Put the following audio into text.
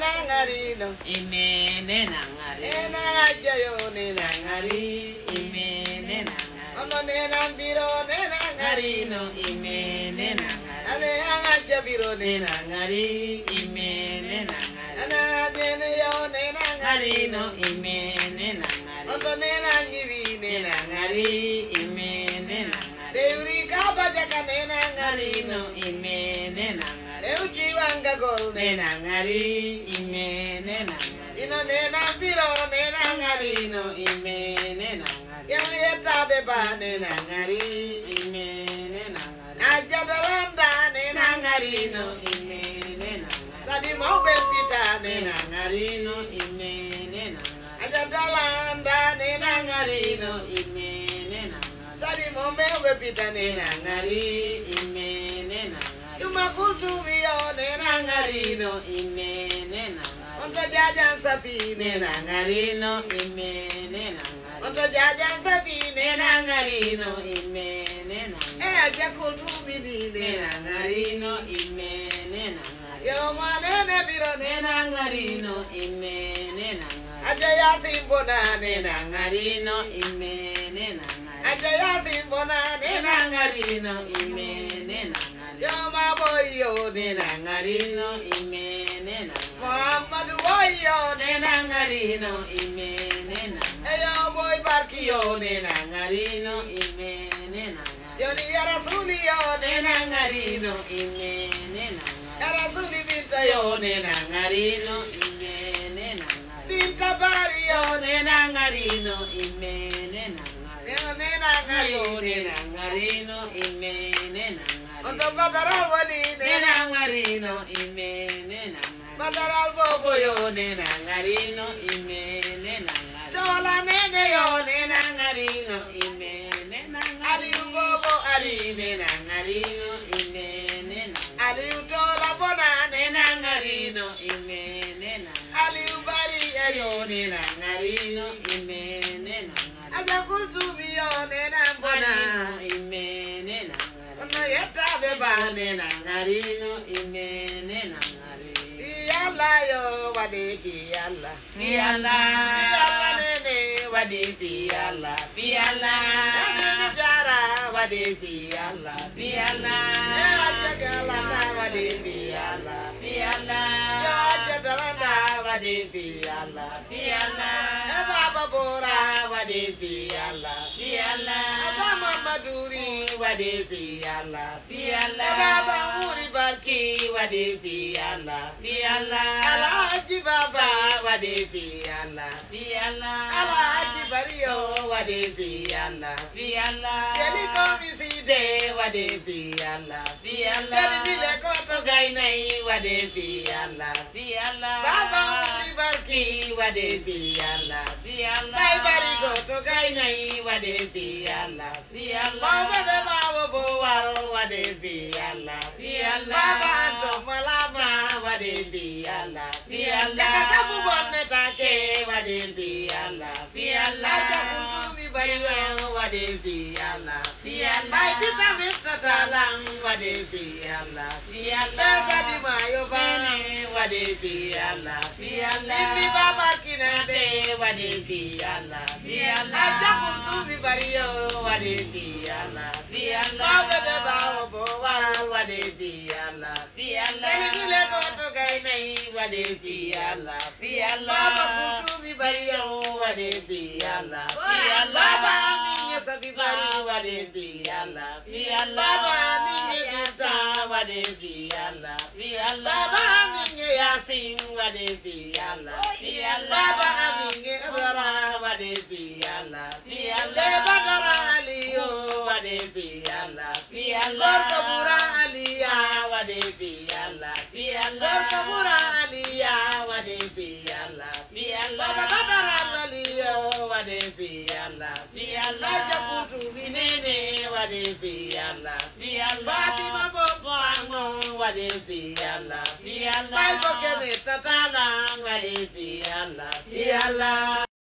nenangarino imene nangari nenangajayo nenangari imene nangari ono nenambiro nenangarino ngarino imene nangari ane angajabiro nenangari imene nangari ananyeneyo nenangarino ngarino imene nangari ono nenangivi nenangari nangari imene nangari deuri kabajaka nenangarino ngarino imene nangari eutiwangagol nenangari imene nangari ino nenambiro nenangarino ngarino imene nangari yamietabeba nenangari imene nangari ajadalanda nenangarino ngarino imene nangari sadi maubempita nenangarino ngarino imene nangari ajadalanda nenangarino ngarino imene nangari sadi mombeubepita nenangari imene nangari yumakultumiyo nenangarino ngarino imene nangari onto jajan safi nenangarino ngarino imene nangari onto jajan safi nenangarino ngarino imene nangari ajakultumini nenangarino ngarino imene nangari yomanene biro ngarino imene nangari ajayasimbona nenangari ngarino imene nangari ajayasimbona nenangari ngarino imene nangari yomaboyo nenangari ngarino imene nangari muhammadu boyo ngarino imene nangari eyo boy barkiyo nenangari ngarino imene nangari yoni ya rasuli yo nenangari ngarino imene nangari ya rasuli binta yo nenangari ngarino imene nangari binta bari yo ngarino imene nangari yo nenangari ngarino imene nangari onto badaral wali ngarino imene nangari badaral bobo yo ngarino imene nangari dola nene yo ngarino imene nangari aliu bobo ali ngarino imene nangari aliu dola bona ngarino imene nangari aliu bari eyo ngarino imene nangari ajakultumi yo nenambona imene nangari ono yetabe ba ngarino imene nangari iyala yo wade iyala fiala iyala nene wadi fiala fiala nene jara wadi fiala fiala ajagalanda wade iyala fiala yo ajadalanda wadi fiala fiala baba bora wadi fiala fiala aba mamaduri wadi fiala fiala baba muri barki wadi fiala fiala alhaji baba wadi fiala fiala alhaji bariyo wadi fiala fiala yeli komiside wadi fiala fiala yeli bile koto gainai wadi fiala fiala baba muri barki wadi fiala fiala bai bari koto gainai wadi fiala fiala mau bebe bawo bowal wadi fiala fiala baba anto malama wadi fiala fiala jaka sabu bonne take wadi fiala fiala aja kuntumi bariyo wadi fiala fiala bai kita mista talang wadi fiala fiala pesa di mayo ba wadi fiala fiala Bibi baba kinade wadi fiala fiala aja kuntumi bariyo wadi fiala fiala mau bebe bawo bowal wadi fiala fiala yeli bile koto gainai wadi fiala fiala baba kuntumi bariyo wadi fiala fiala baba aminye sabi bari wadi fiala fiala baba aminye bisa wadi fiala fiala baba aminye yasin wadi fiala fiala baba aminye abara wadi fiala fiala le badara aliyo wadi fiala fiala gorko bura aliya wadi fiala fiala gorko bura aliya wadi fiala fiala baba badara aliyo wadi fiala fiala aja kuntumi nene wadi fiala fiala Fatima bobo wango wadi fiala fiala bai boke meta tala wadi fiala fiala